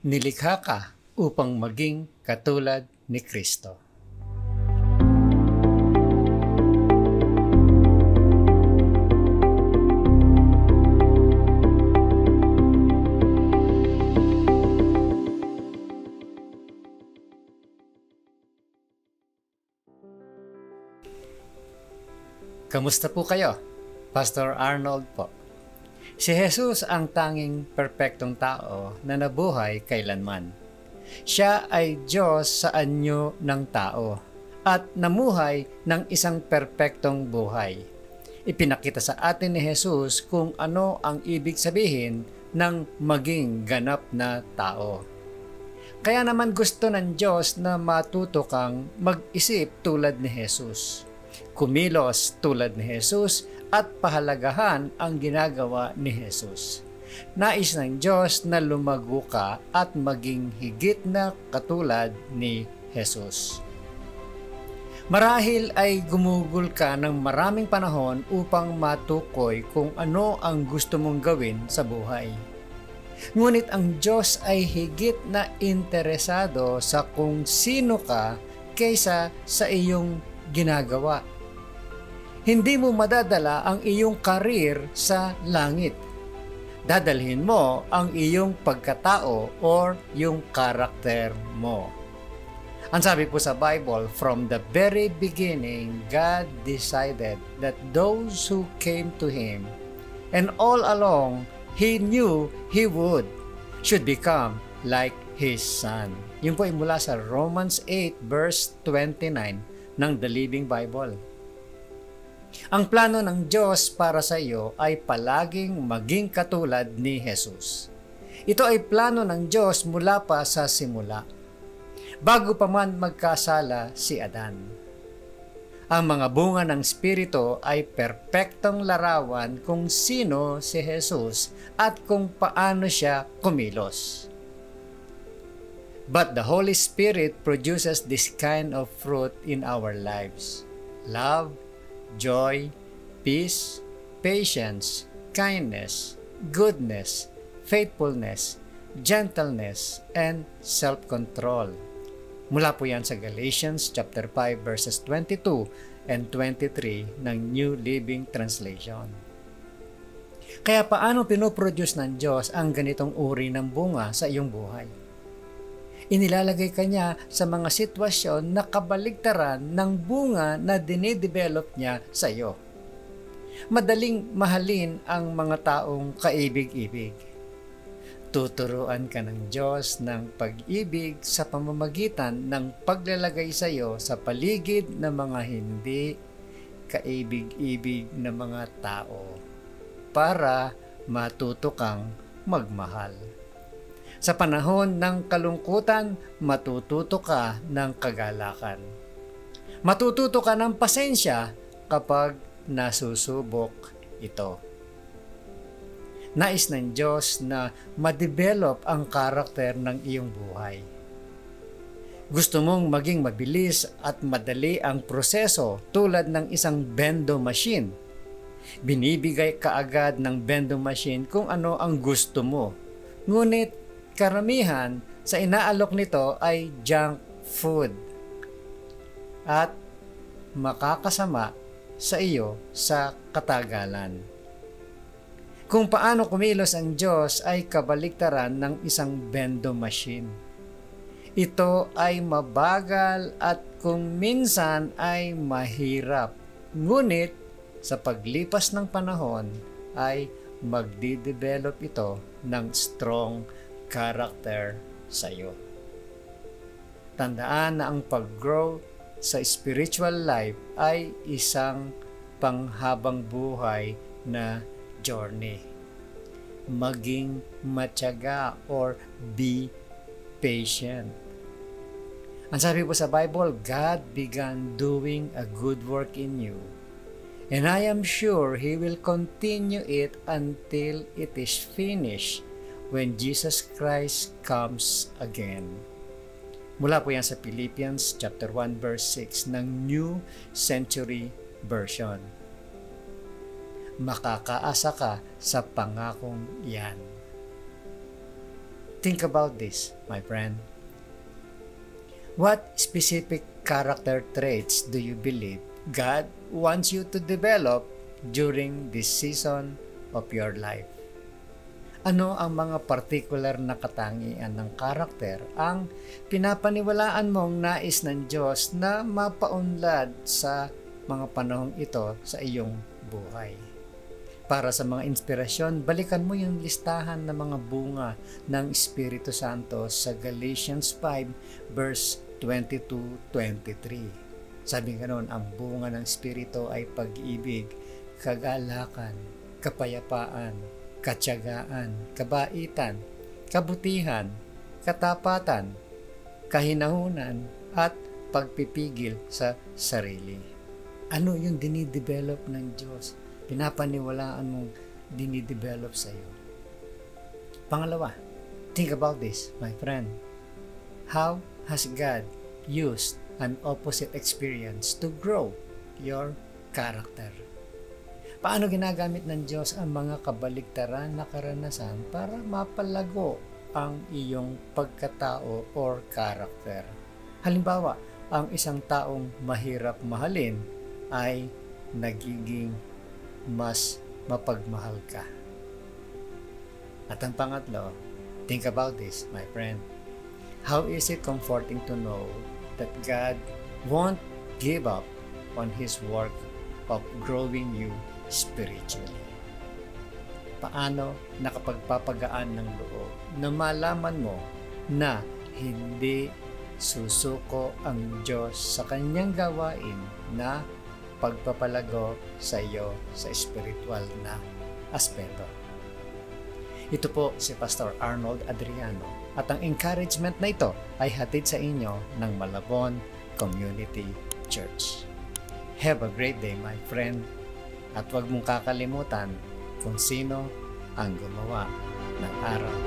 Nilikha ka upang maging katulad ni Kristo. Kamusta po kayo? Pastor Arnold po. Si Jesus ang tanging perpektong tao na nabuhay kailanman. Siya ay Diyos sa anyo ng tao at namuhay ng isang perpektong buhay. Ipinakita sa atin ni Jesus kung ano ang ibig sabihin ng maging ganap na tao. Kaya naman gusto ng Diyos na matuto kang mag-isip tulad ni Jesus, kumilos tulad ni Jesus at pahalagahan ang ginagawa ni Jesus. Nais ng Diyos na lumago ka at maging higit na katulad ni Jesus. Marahil ay gumugol ka ng maraming panahon upang matukoy kung ano ang gusto mong gawin sa buhay. Ngunit ang Diyos ay higit na interesado sa kung sino ka kaysa sa iyong ginagawa. Hindi mo madadala ang iyong karir sa langit. Dadalhin mo ang iyong pagkatao or yung karakter mo. Ang sabi po sa Bible, from the very beginning, God decided that those who came to Him, and all along, He knew He should become like His Son. Yun po ay mula sa Romans 8 verse 29 ng The Living Bible. Ang plano ng Diyos para sa iyo ay palaging maging katulad ni Jesus. Ito ay plano ng Diyos mula pa sa simula, bago pa man magkasala si Adan. Ang mga bunga ng Espiritu ay perpektong larawan kung sino si Jesus at kung paano siya kumilos. But the Holy Spirit produces this kind of fruit in our lives: love, joy, peace, patience, kindness, goodness, faithfulness, gentleness, and self-control. Mula po yan sa Galatians chapter 5 verses 22 and 23 ng New Living Translation. Kaya paano pinoproduce ng Diyos ang ganitong uri ng bunga sa iyong buhay? Inilalagay ka niya sa mga sitwasyon na kabaligtaran ng bunga na dinidevelop niya sa iyo. Madaling mahalin ang mga taong kaibig-ibig. Tuturuan ka ng Diyos ng pag-ibig sa pamamagitan ng paglalagay sa iyo sa paligid ng mga hindi kaibig-ibig na mga tao para matuto kang magmahal. Sa panahon ng kalungkutan, matututo ka ng kagalakan. Matututo ka ng pasensya kapag nasusubok ito. Nais ng Diyos na ma-develop ang karakter ng iyong buhay. Gusto mong maging mabilis at madali ang proseso tulad ng isang bendo machine. Binibigay ka agad ng bendo machine kung ano ang gusto mo. Ngunit karamihan sa inaalok nito ay junk food at makakasama sa iyo sa katagalan. Kung paano kumilos ang Diyos ay kabaligtaran ng isang bendo machine. Ito ay mabagal at kung minsan ay mahirap. Ngunit sa paglipas ng panahon ay magdidevelop ito ng strong character sa iyo. Tandaan na ang pag-grow sa spiritual life ay isang panghabang buhay na journey. Maging matyaga or be patient. Ang sabi po sa Bible, God began doing a good work in you, and I am sure He will continue it until it is finished when Jesus Christ comes again. Mula po yan sa Philippians chapter 1 verse 6 ng New Century Version. Makakaasa ka sa pangakong yan. Think about this, my friend. What specific character traits do you believe God wants you to develop during this season of your life? Ano ang mga particular na katangian ng karakter ang pinapaniwalaan mong nais ng Diyos na mapaunlad sa mga panahong ito sa iyong buhay? Para sa mga inspirasyon, balikan mo yung listahan ng mga bunga ng Espiritu Santo sa Galatians 5 verse 22-23. Sabi nga noon, ang bunga ng Espiritu ay pag-ibig, kagalakan, kapayapaan, katyagaan, kabaitan, kabutihan, katapatan, kahinahunan, at pagpipigil sa sarili. Ano yung dinidevelop ng Diyos? Pinapaniwalaan mong dinidevelop sa iyo. Pangalawa, think about this, my friend. How has God used an opposite experience to grow your character? Paano ginagamit ng Diyos ang mga kabaligtaran na karanasan para mapalago ang iyong pagkatao or character? Halimbawa, ang isang taong mahirap mahalin ay nagiging mas mapagmahal ka. At ang pangatlo, think about this, my friend. How is it comforting to know that God won't give up on His work of growing you spiritually? Paano nakapagpapagaan ng loob na malaman mo na hindi susuko ang Diyos sa kanyang gawain na pagpapalago sa iyo sa spiritual na aspeto? Ito po si Pastor Arnold Adriano at ang encouragement na ito ay hatid sa inyo ng Malabon Community Church. Have a great day, my friend, at huwag mong kakalimutan kung sino ang gumawa ng araw.